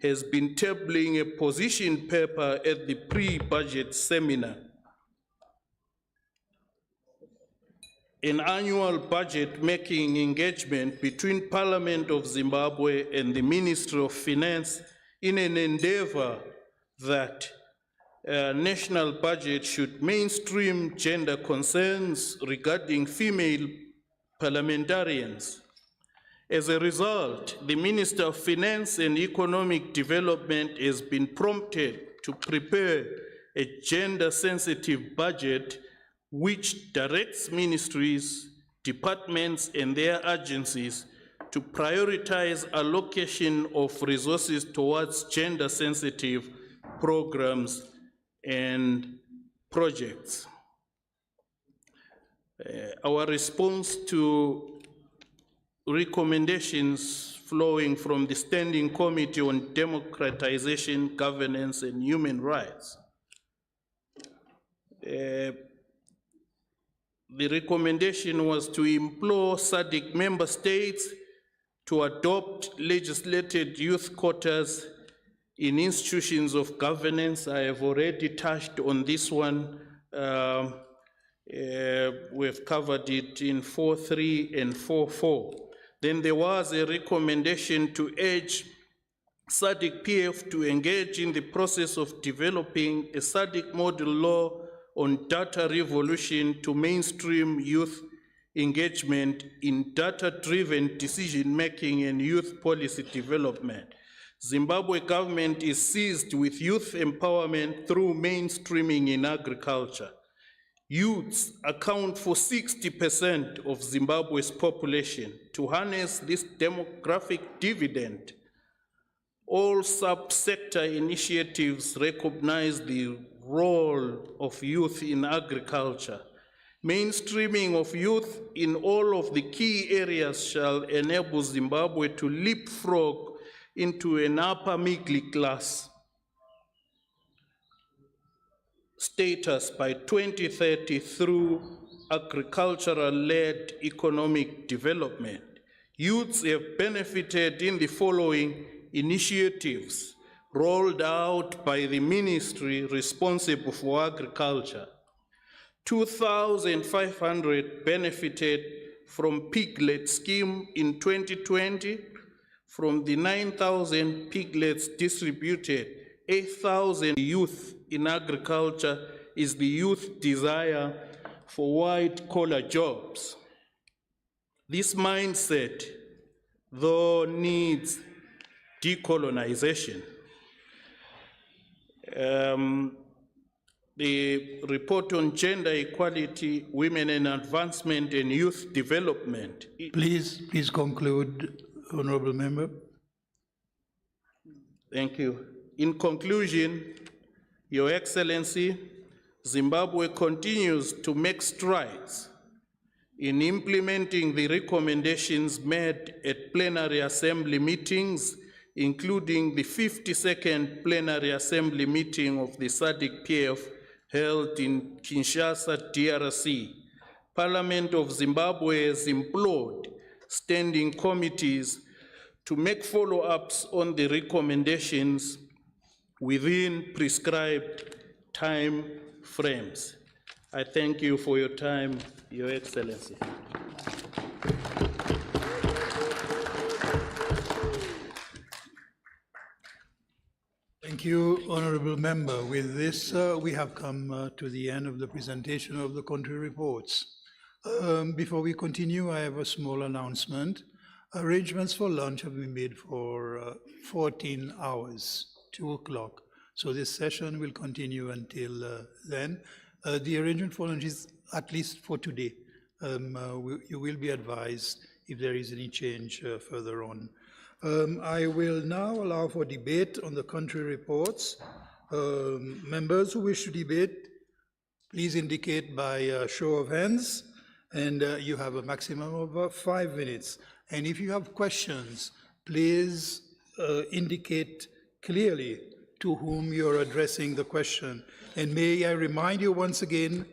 has been tabling a position paper at the pre-budget seminar. An annual budget-making engagement between Parliament of Zimbabwe and the Ministry of Finance in an endeavor that national budget should mainstream gender concerns regarding female parliamentarians. As a result, the Minister of Finance and Economic Development has been prompted to prepare a gender-sensitive budget which directs ministries, departments, and their agencies to prioritize allocation of resources towards gender-sensitive programs and projects. Our response to recommendations flowing from the Standing Committee on Democratization, Governance, and Human Rights. The recommendation was to implore SADC member states to adopt legislated youth quotas in institutions of governance. I have already touched on this one. We've covered it in 4.3 and 4.4. Then there was a recommendation to urge SADC PF to engage in the process of developing a SADC model law on data revolution to mainstream youth engagement in data-driven decision-making and youth policy development. Zimbabwe government is seized with youth empowerment through mainstreaming in agriculture. Youths account for 60% of Zimbabwe's population. To harness this demographic dividend, all sub-sector initiatives recognize the role of youth in agriculture. Mainstreaming of youth in all of the key areas shall enable Zimbabwe to leapfrog into an upper middle class status by 2030 through agricultural-led economic development. Youths have benefited in the following initiatives rolled out by the ministry responsible for agriculture. 2,500 benefited from piglet scheme in 2020. From the 9,000 piglets distributed, 8,000 youth in agriculture is the youth desire for white-collar jobs. This mindset, though, needs decolonization. The report on gender equality, women and advancement and youth development. Please conclude, Honorable Member. Thank you. In conclusion, Your Excellency, Zimbabwe continues to make strides in implementing the recommendations made at plenary assembly meetings, including the 52nd plenary assembly meeting of the SADC PF held in Kinshasa, DRC. Parliament of Zimbabwe has implored standing committees to make follow-ups on the recommendations within prescribed time frames. I thank you for your time, Your Excellency. Thank you, Honorable Member. With this, we have come to the end of the presentation of the country reports. Before we continue, I have a small announcement. Arrangements for lunch have been made for 14 hours, 2 o'clock. So this session will continue until then. The arrangement for lunch is at least for today. You will be advised if there is any change further on. I will now allow for debate on the country reports. Members who wish to debate, please indicate by a show of hands, and you have a maximum of 5 minutes. And if you have questions, please indicate clearly to whom you're addressing the question. And may I remind you once again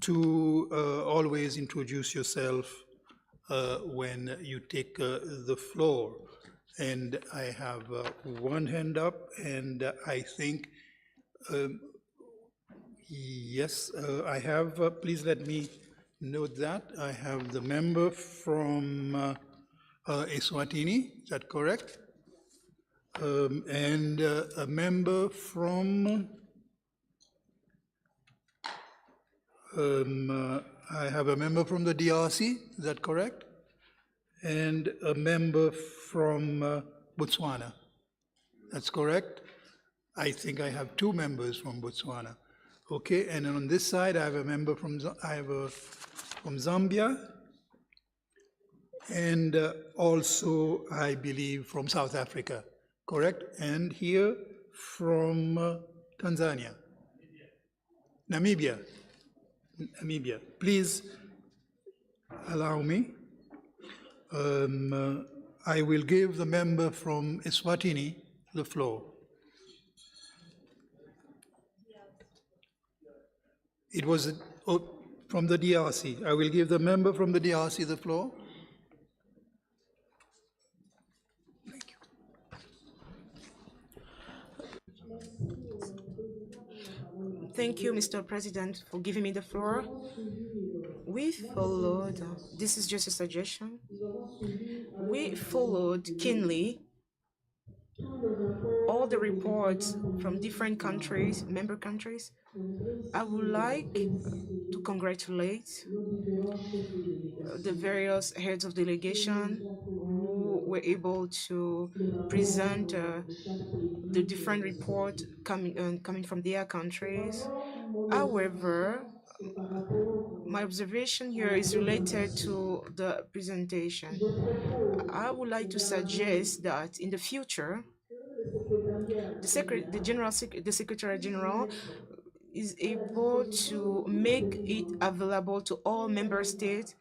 to always introduce yourself when you take the floor. And I have one hand up, and I think, yes, I have, please let me note that. I have the member from Eswatini, is that correct? And a member from, I have a member from the DRC, is that correct? And a member from Botswana, that's correct? I think I have two members from Botswana. Okay, and on this side I have a member from, from Zambia, and also I believe from South Africa, correct? And here from Tanzania. Namibia. Please allow me. I will give the member from Eswatini the floor. It was from the DRC. I will give the member from the DRC the floor. Thank you. Thank you, Mr. President, for giving me the floor. We followed, this is just a suggestion, we followed keenly all the reports from different countries, member countries. I would like to congratulate the various heads of delegation who were able to present the different reports coming from their countries. However, my observation here is related to the presentation. I would like to suggest that in the future, the Secretary General is able to make it available to all member states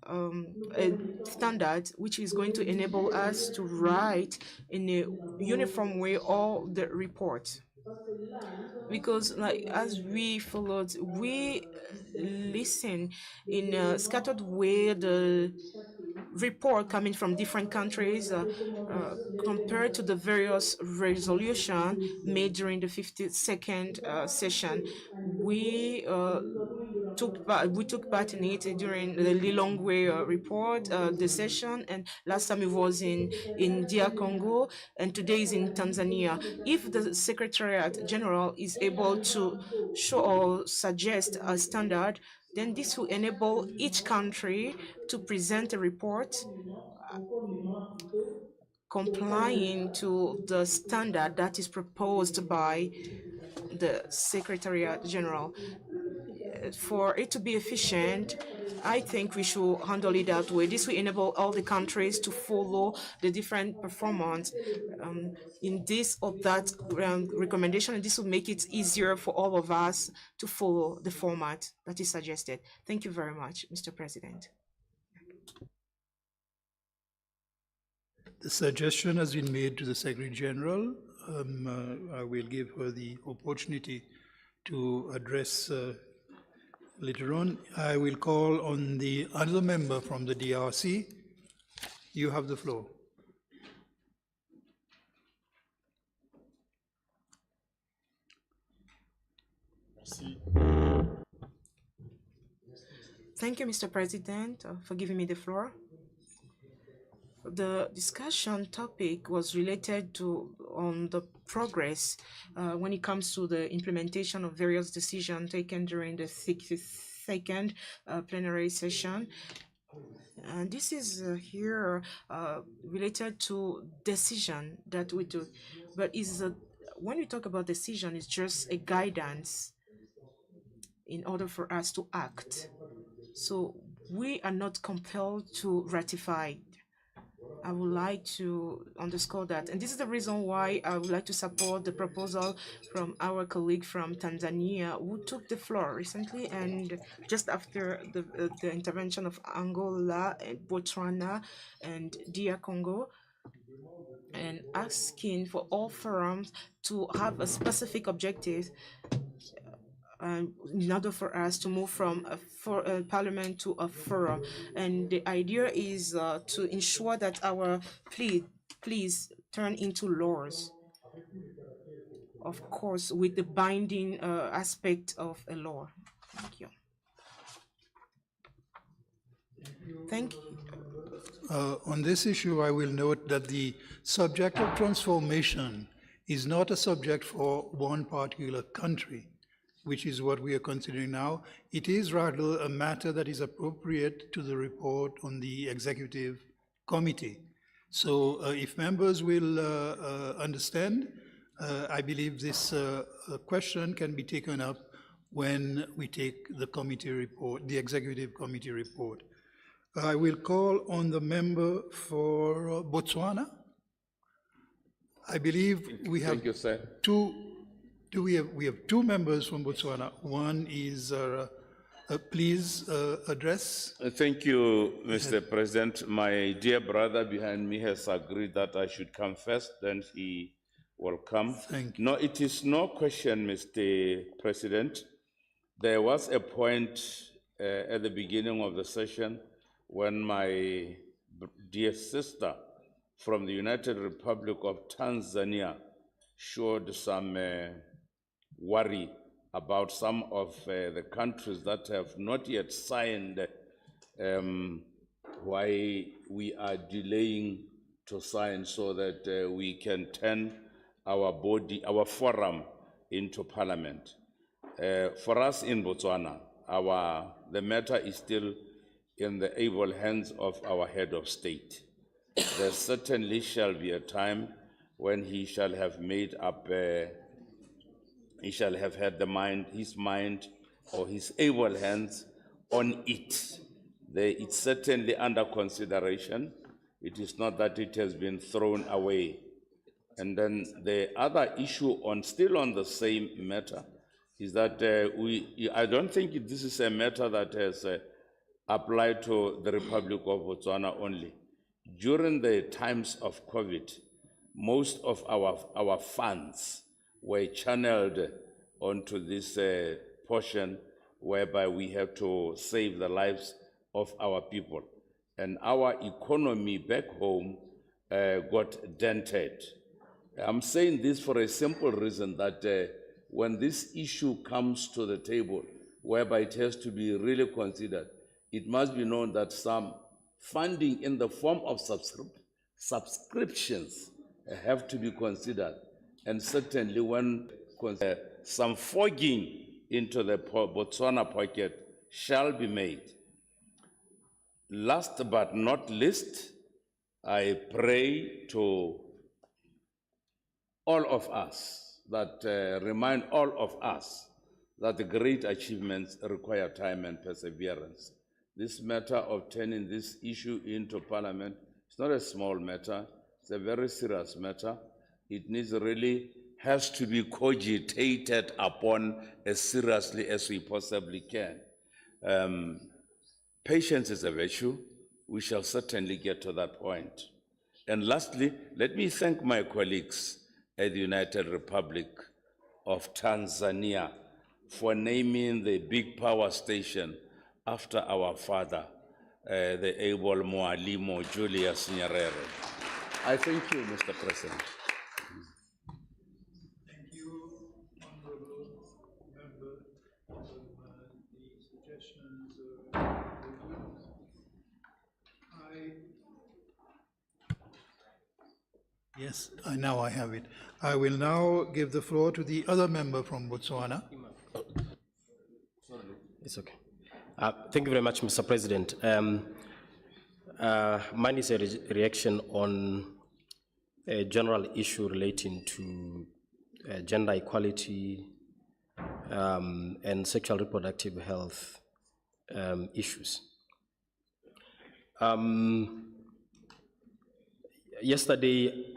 a standard which is going to enable us to write in a uniform way all the reports. Because as we followed, we listen in a scattered way the report coming from different countries compared to the various resolutions made during the 52nd session. We took part in it during the Lilongwe report, the session, and last time it was in DR Congo, and today is in Tanzania. If the Secretariat General is able to show or suggest a standard, then this will enable each country to present a report complying to the standard that is proposed by the Secretariat General. For it to be efficient, I think we should handle it that way. This will enable all the countries to follow the different performance in this or that recommendation, and this will make it easier for all of us to follow the format that is suggested. Thank you very much, Mr. President. The suggestion has been made to the Secretary General. I will give her the opportunity to address later on. I will call on the other member from the DRC. You have the floor. Thank you, Mr. President, for giving me the floor. The discussion topic was related to the progress when it comes to the implementation of various decisions taken during the 62nd plenary session. And this is here related to decision that we took. But when we talk about decision, it's just a guidance in order for us to act. So we are not compelled to ratify. I would like to underscore that. And this is the reason why I would like to support the proposal from our colleague from Tanzania, who took the floor recently and just after the intervention of Angola and Botswana and DR Congo, and asking for all forums to have a specific objective in order for us to move from a parliament to a forum. And the idea is to ensure that our plea please turn into laws. Of course, with the binding aspect of a law. Thank you. Thank you. On this issue, I will note that the subject of transformation is not a subject for one particular country, which is what we are considering now. It is rather a matter that is appropriate to the report on the executive committee. So if members will understand, I believe this question can be taken up when we take the committee report, the executive committee report. I will call on the member for Botswana. I believe we have two. We have two members from Botswana. One is, please address. Thank you, Mr. President. My dear brother behind me has agreed that I should come first, then he will come. Thank you. No, it is no question, Mr. President. There was a point at the beginning of the session when my dear sister from the United Republic of Tanzania showed some worry about some of the countries that have not yet signed, why we are delaying to sign so that we can turn our body, our forum into parliament. For us in Botswana, the matter is still in the able hands of our head of state. There certainly shall be a time when he shall have made up, he shall have had his mind or his able hands on it. It's certainly under consideration. It is not that it has been thrown away. And then the other issue still on the same matter is that I don't think this is a matter that has applied to the Republic of Botswana only. During the times of COVID, most of our funds were channeled onto this portion whereby we have to save the lives of our people. And our economy back home got dented. I'm saying this for a simple reason that when this issue comes to the table, whereby it has to be really considered, it must be known that some funding in the form of subscriptions have to be considered. And certainly when some fogging into the Botswana pocket shall be made. Last but not least, I pray to all of us that remind all of us that the great achievements require time and perseverance. This matter of turning this issue into parliament is not a small matter, it's a very serious matter. It has to be cogitated upon as seriously as we possibly can. Patience is a virtue. We shall certainly get to that point. And lastly, let me thank my colleagues at the United Republic of Tanzania for naming the big power station after our father, the able Mwalimu Julius Nyerere. I thank you, Mr. President. Thank you, honorable member, the suggestions. Yes, now I have it. I will now give the floor to the other member from Botswana. It's okay. Thank you very much, Mr. President. Mine is a reaction on a general issue relating to gender equality and sexual reproductive health issues. Yesterday,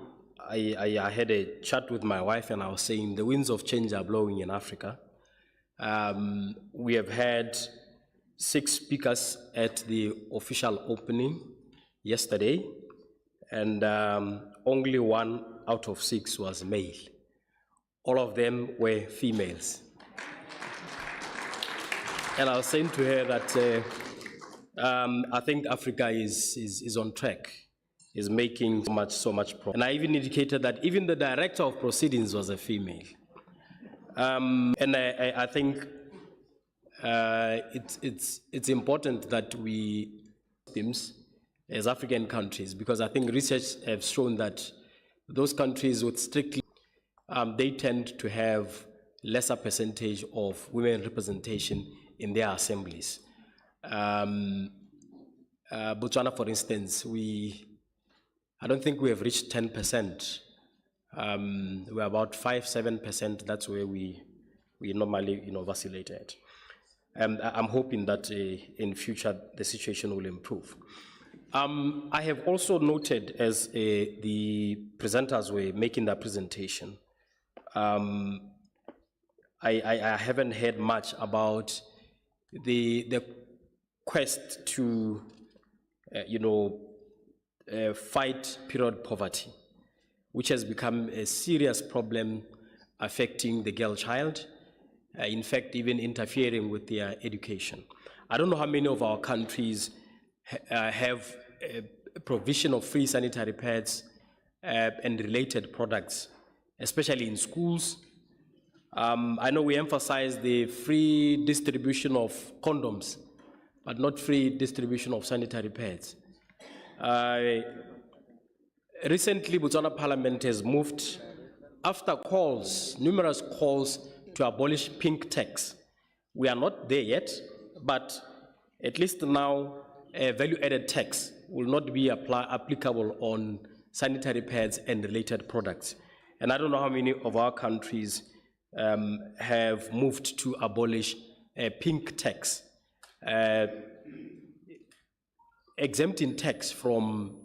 I had a chat with my wife and I was saying the winds of change are blowing in Africa. We have had 6 speakers at the official opening yesterday, and only 1 out of 6 was male. All of them were females. And I was saying to her that I think Africa is on track. is making so much progress. And I even indicated that even the director of proceedings was a female. And I think it's important that we themes as African countries, because I think research has shown that those countries with strictly they tend to have lesser percentage of women representation in their assemblies. Botswana, for instance, I don't think we have reached 10%. We're about 5-7%. That's where we normally vacillate at. And I'm hoping that in future the situation will improve. I have also noted, as the presenters were making their presentation, I haven't heard much about the quest to, fight period poverty, which has become a serious problem affecting the girl child, in fact, even interfering with their education. I don't know how many of our countries have a provision of free sanitary pads and related products, especially in schools. I know we emphasize the free distribution of condoms, but not free distribution of sanitary pads. Recently, Botswana Parliament has moved, after numerous calls to abolish pink tax. We are not there yet, but at least now a value-added tax will not be applicable on sanitary pads and related products. And I don't know how many of our countries have moved to abolish a pink tax, exempting tax from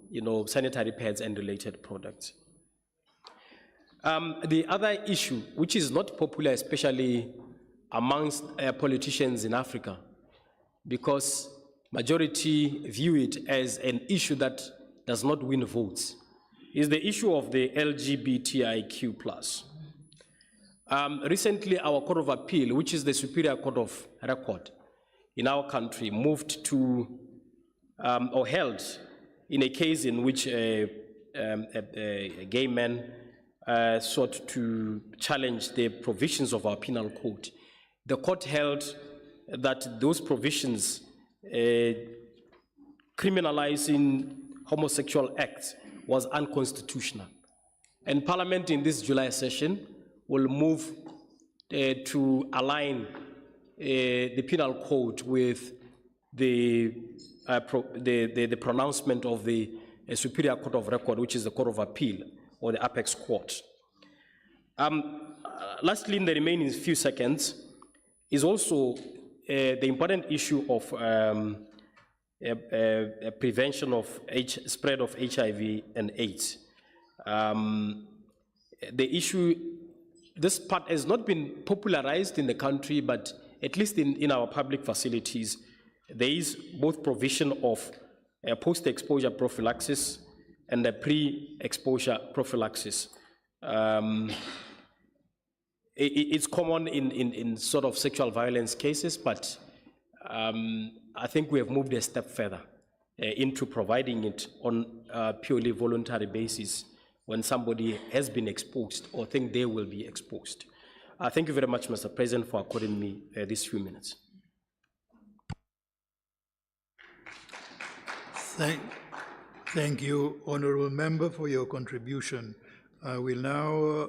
sanitary pads and related products. The other issue, which is not popular, especially amongst politicians in Africa, because majority view it as an issue that does not win votes, is the issue of the LGBTIQ+. Recently, our Court of Appeal, which is the Superior Court of Record in our country, moved to, or held in a case in which a gay man sought to challenge the provisions of our penal code. The court held that those provisions criminalizing homosexual acts was unconstitutional. And Parliament in this July session will move to align the penal code with the pronouncement of the Superior Court of Record, which is the Court of Appeal, or the Apex Court. Lastly, in the remaining few seconds, is also the important issue of prevention of spread of HIV and AIDS. The issue, this part has not been popularized in the country, but at least in our public facilities, there is both provision of post-exposure prophylaxis and a pre-exposure prophylaxis. It's common in sort of sexual violence cases, but I think we have moved a step further into providing it on a purely voluntary basis when somebody has been exposed or think they will be exposed. Thank you very much, Mr. President, for according me these few minutes. Thank you, Honourable Member, for your contribution. I will now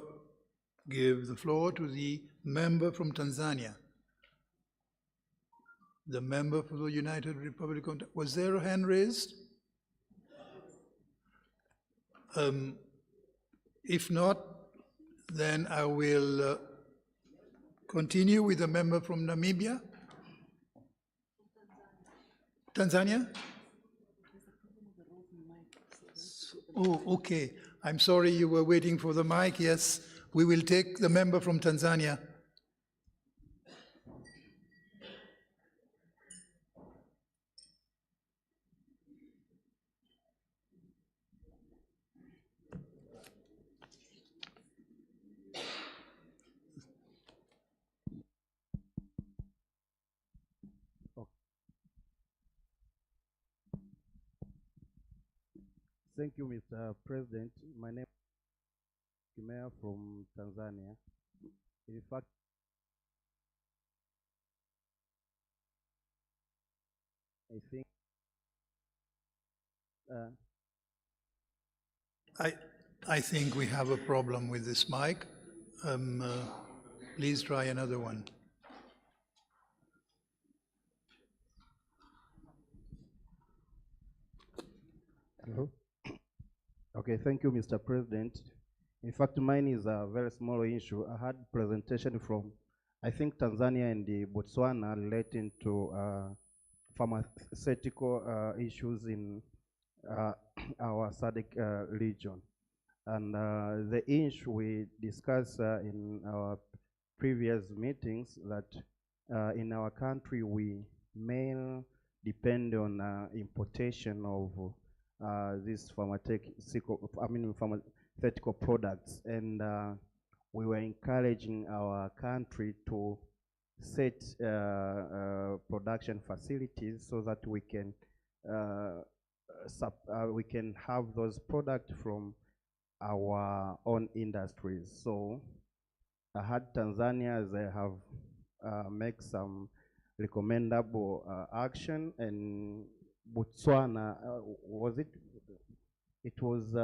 give the floor to the member from Tanzania. The member for the United Republic of... Was there a hand raised? If not, then I will continue with the member from Namibia. Tanzania? Oh, okay. I'm sorry you were waiting for the mic. Yes, we will take the member from Tanzania. Thank you, Mr. President. My name is Mayor from Tanzania. In fact, I think I think we have a problem with this mic. Please try another one. hello. Okay, thank you, Mr. President. In fact, mine is a very small issue. I had presentation from, I think, Tanzania and the Botswana relating to pharmaceutical issues in our SADC region. And the issue we discussed in our previous meetings that in our country we mainly depend on importation of these pharmaceutical products, and we were encouraging our country to set production facilities so that we can have those products from our own industries. So I had Tanzania, they have make some recommendable action, and Botswana, was it? It was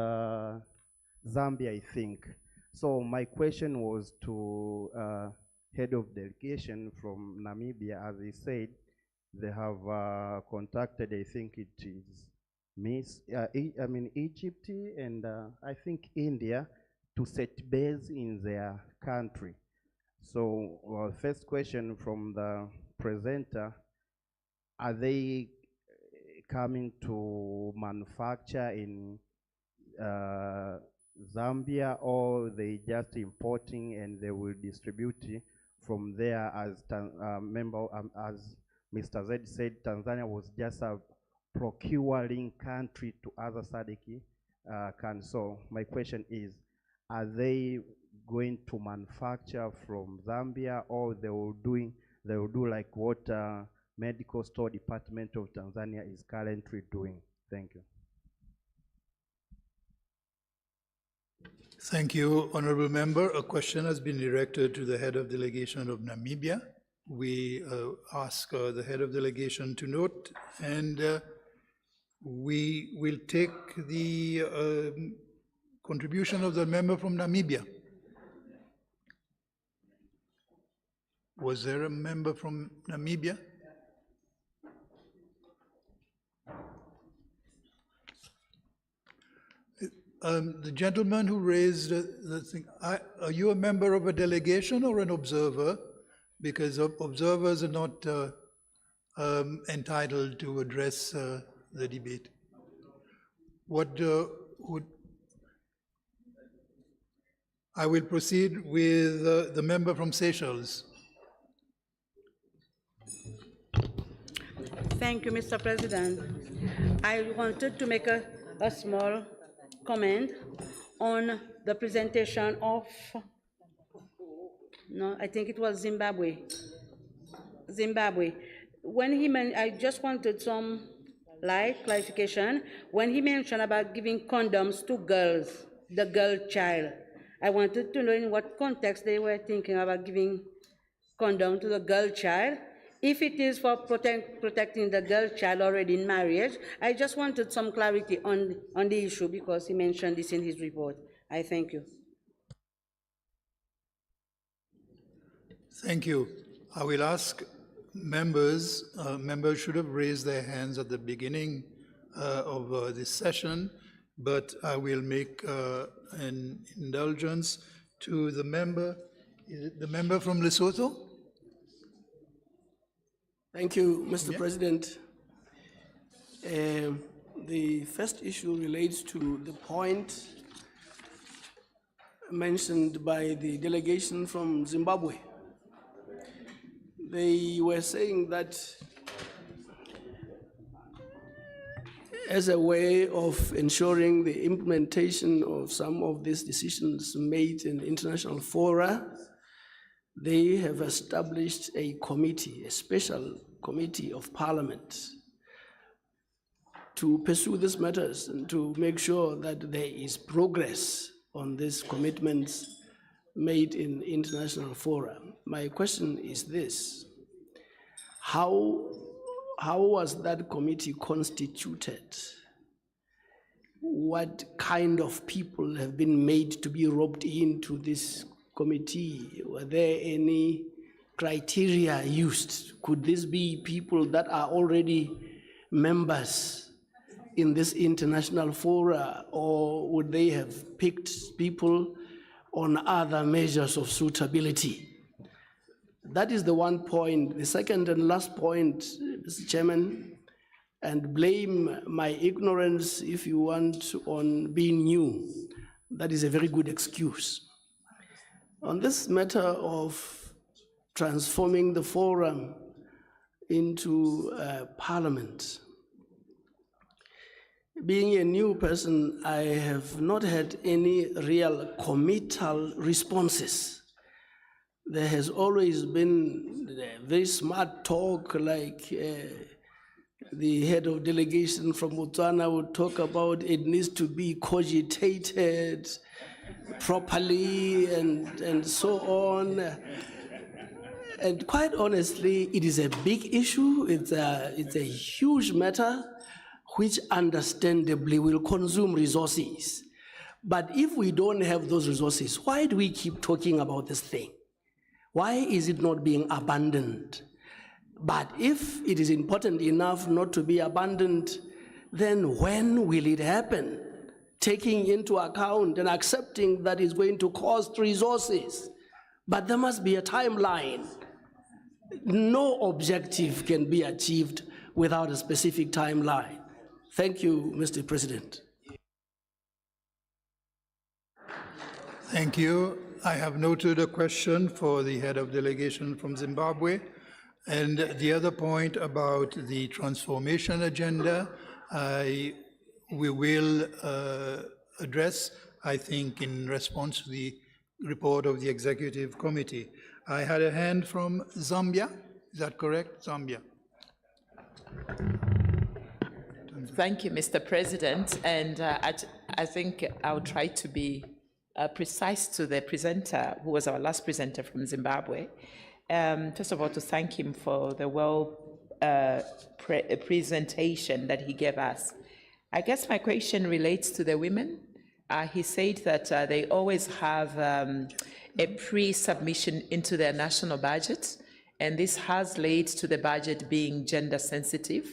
Zambia, I think. So my question was to head of delegation from Namibia, as he said, they have contacted, I think it is Egypt and I think India to set base in their country. So first question from the presenter, are they coming to manufacture in Zambia, or they just importing and they will distribute from there? As as Mr. Z said, Tanzania was just a procuring country to other SADC countries. So my question is, are they going to manufacture from Zambia, or they will do like what Medical Store Department of Tanzania is currently doing? Thank you. Thank you, Honorable Member. A question has been directed to the head of delegation of Namibia. We ask the head of delegation to note, and we will take the contribution of the member from Namibia. Was there a member from Namibia? The gentleman who raised the thing, are you a member of a delegation or an observer? Because observers are not entitled to address the debate. I will proceed with the member from Seychelles. Thank you, Mr. President. I wanted to make a small comment on the presentation of, I think it was Zimbabwe. When he I just wanted some light clarification. When he mentioned about giving condoms to girls, the girl child, I wanted to know in what context they were thinking about giving condom to the girl child. If it is for protecting the girl child already in marriage, I just wanted some clarity on the issue because he mentioned this in his report. I thank you. Thank you. I will ask members, members should have raised their hands at the beginning of this session, but I will make an indulgence to the member. Is it the member from Lesotho? Thank you, Mr. President. The first issue relates to the point mentioned by the delegation from Zimbabwe. They were saying that as a way of ensuring the implementation of some of these decisions made in international fora, they have established a committee, a special committee of Parliament, to pursue these matters and to make sure that there is progress on these commitments made in international fora. My question is this: how was that committee constituted? What kind of people have been made to be roped into this committee? Were there any criteria used? Could this be people that are already members in this international fora, or would they have picked people on other measures of suitability? That is the one point. The second and last point, Mr. Chairman, and blame my ignorance, if you want, on being new. That is a very good excuse. On this matter of transforming the forum into parliament, being a new person, I have not had any real committal responses. There has always been very smart talk, like the head of delegation from Botswana would talk about it needs to be cogitated properly and so on. And quite honestly, it is a big issue. It's a huge matter which understandably will consume resources. But if we don't have those resources, why do we keep talking about this thing? Why is it not being abandoned? But if it is important enough not to be abandoned, then when will it happen? Taking into account and accepting that it's going to cost resources. But there must be a timeline. No objective can be achieved without a specific timeline. Thank you, Mr. President. Thank you. I have noted a question for the head of delegation from Zimbabwe. And the other point about the transformation agenda, we will address, I think, in response to the report of the executive committee. I had a hand from Zambia. Is that correct? Zambia. Thank you, Mr. President. And I think I'll try to be precise to the presenter, who was our last presenter from Zimbabwe. First of all, to thank him for the presentation that he gave us. I guess my question relates to the women. He said that they always have a pre-submission into their national budget, and this has led to the budget being gender sensitive.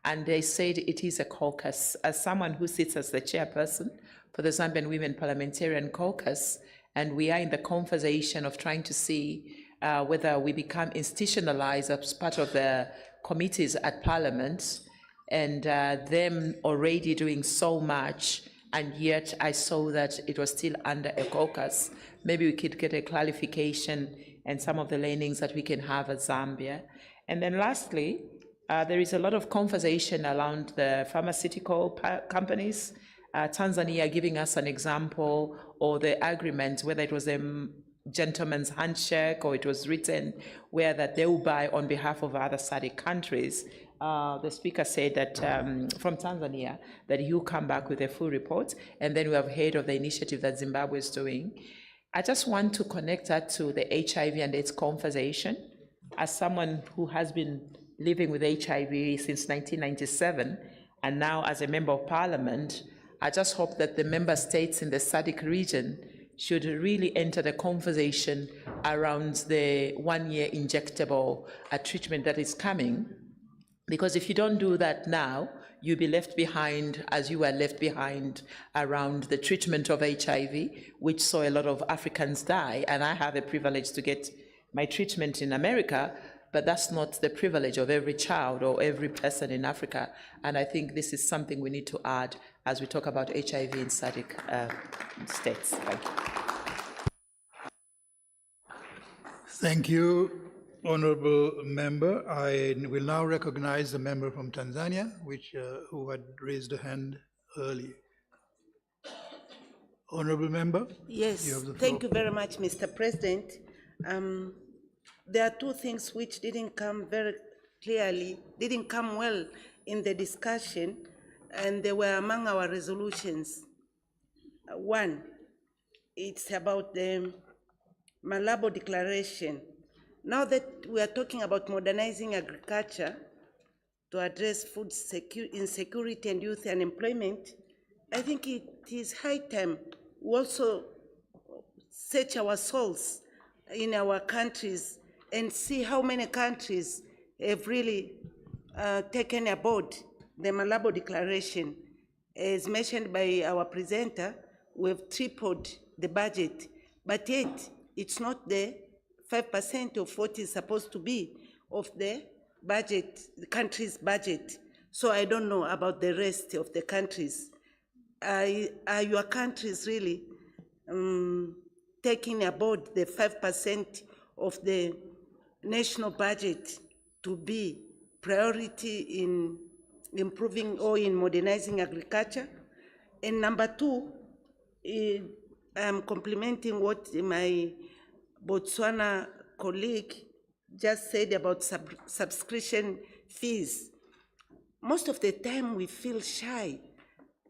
And they said it is a caucus. As someone who sits as the chairperson for the Zambian Women Parliamentarian Caucus, and we are in the conversation of trying to see whether we become institutionalized as part of the committees at Parliament, and them already doing so much, and yet I saw that it was still under a caucus. Maybe we could get a clarification and some of the learnings that we can have at Zambia. And then lastly, there is a lot of conversation around the pharmaceutical companies. Tanzania giving us an example, or the agreement, whether it was a gentleman's handshake or it was written, where that they will buy on behalf of other SADC countries. The speaker said that from Tanzania, that he'll come back with a full report, and then we have heard of the initiative that Zimbabwe is doing. I just want to connect that to the HIV and AIDS conversation. As someone who has been living with HIV since 1997, and now as a member of Parliament, I just hope that the member states in the SADC region should really enter the conversation around the one-year injectable treatment that is coming. Because if you don't do that now, you'll be left behind as you were left behind around the treatment of HIV, which saw a lot of Africans die. And I have a privilege to get my treatment in America, but that's not the privilege of every child or every person in Africa. And I think this is something we need to add as we talk about HIV in SADC states. Thank you. Thank you, honorable member. I will now recognize the member from Tanzania, who had raised a hand earlier. Honorable member? Yes, thank you very much, Mr. President. There are two things which didn't come very clearly, didn't come well in the discussion. and they were among our resolutions. One, it's about the Malabo Declaration. Now that we are talking about modernizing agriculture to address food insecurity and youth unemployment, I think it is high time we also search our souls in our countries and see how many countries have really taken aboard the Malabo Declaration. As mentioned by our presenter, we've tripled the budget, but yet it's not the 5% of what is supposed to be of the budget, the country's budget. So I don't know about the rest of the countries. Are your countries really taking aboard the 5% of the national budget to be priority in improving or in modernizing agriculture? And number two, I'm complimenting what my Botswana colleague just said about subscription fees. Most of the time we feel shy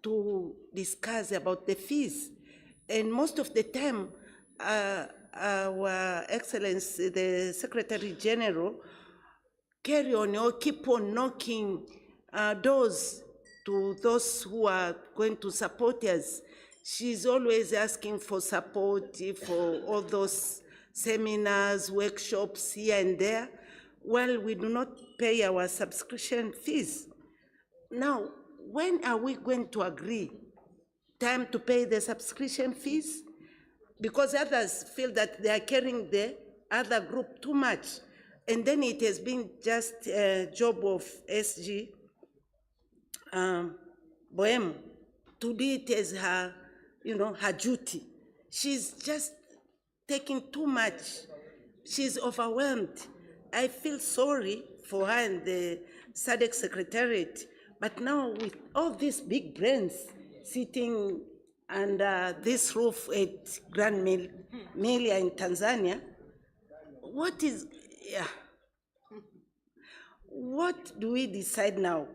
to discuss about the fees. And most of the time, our Excellency, the Secretary General, carry on or keep on knocking doors to those who are going to support us. She's always asking for support for all those seminars, workshops here and there, while we do not pay our subscription fees. Now, when are we going to agree? Time to pay the subscription fees? Because others feel that they are carrying the other group too much. And then it has been just a job of SG Bohem to do it as her, her duty. She's just taking too much. She's overwhelmed. I feel sorry for her and the SADC Secretariat, but now with all these big brains sitting under this roof at Grand Melia in Tanzania, what do we decide now?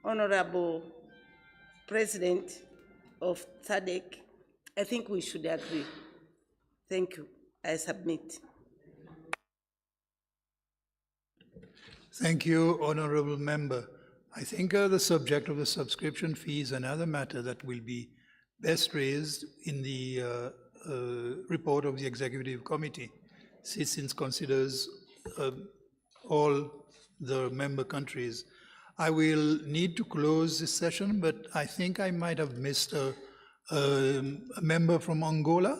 Honorable President of SADC, I think we should agree. Thank you. I submit. Thank you, Honorable Member. I think the subject of the subscription fee is another matter that will be best raised in the report of the Executive Committee, since it considers all the member countries. I will need to close this session, but I think I might have missed a member from Angola.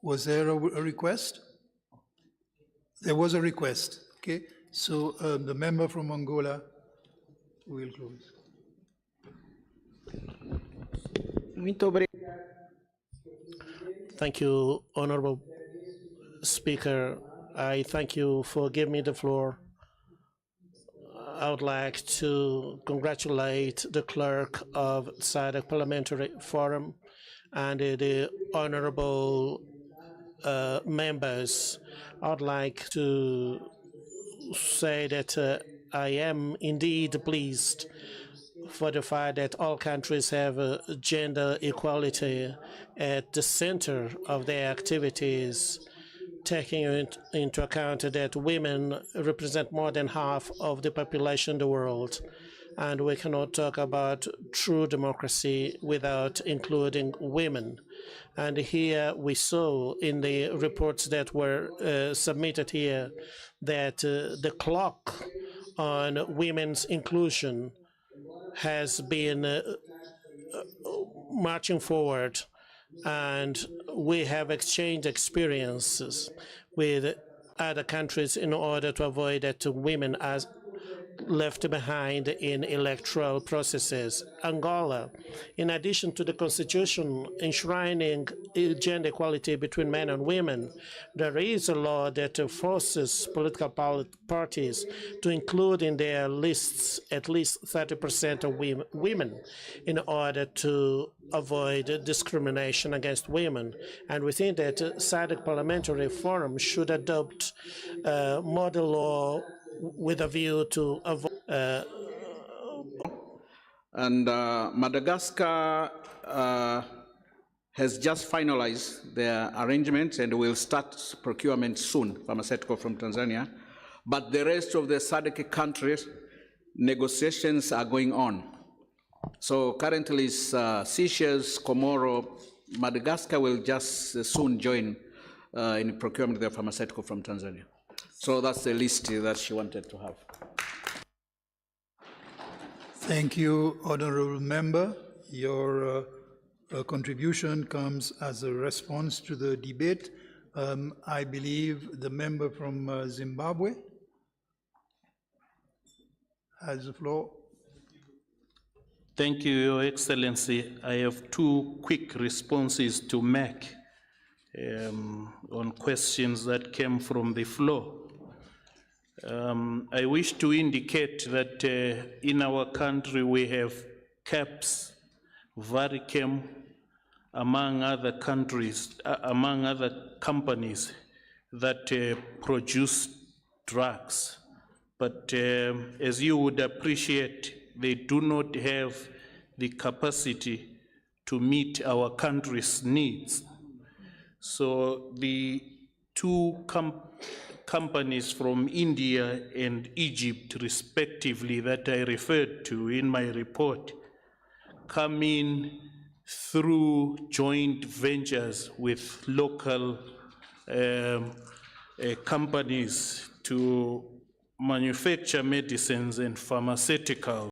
Was there a request? There was a request, okay? So the member from Angola will close. Thank you, Honorable Speaker. I thank you for giving me the floor. I would like to congratulate the clerk of SADC Parliamentary Forum and the honorable members. I would like to say that I am indeed pleased for the fact that all countries have gender equality at the center of their activities, taking into account that women represent more than half of the population in the world. And we cannot talk about true democracy without including women. And here we saw in the reports that were submitted here that the clock on women's inclusion has been marching forward, and we have exchanged experiences with other countries in order to avoid that women are left behind in electoral processes. Angola, in addition to the constitution enshrining gender equality between men and women, there is a law that forces political parties to include in their lists at least 30% of women in order to avoid discrimination against women. And we think that SADC Parliamentary Forum should adopt model law with a view to avoid And Madagascar has just finalized their arrangements and will start procurement soon, pharmaceutical from Tanzania. But the rest of the SADC countries, negotiations are going on. So currently it's Seychelles, Comoro, Madagascar will just soon join in procurement of their pharmaceutical from Tanzania. So that's the list that she wanted to have. Thank you, Honorable Member. Your contribution comes as a response to the debate. I believe the member from Zimbabwe has the floor. Thank you, Your Excellency. I have two quick responses to make on questions that came from the floor. I wish to indicate that in our country we have CAPS, Varichem, among other countries, among other companies that produce drugs. But as you would appreciate, they do not have the capacity to meet our country's needs. So the two companies from India and Egypt, respectively, that I referred to in my report, come in through joint ventures with local companies to manufacture medicines and pharmaceuticals.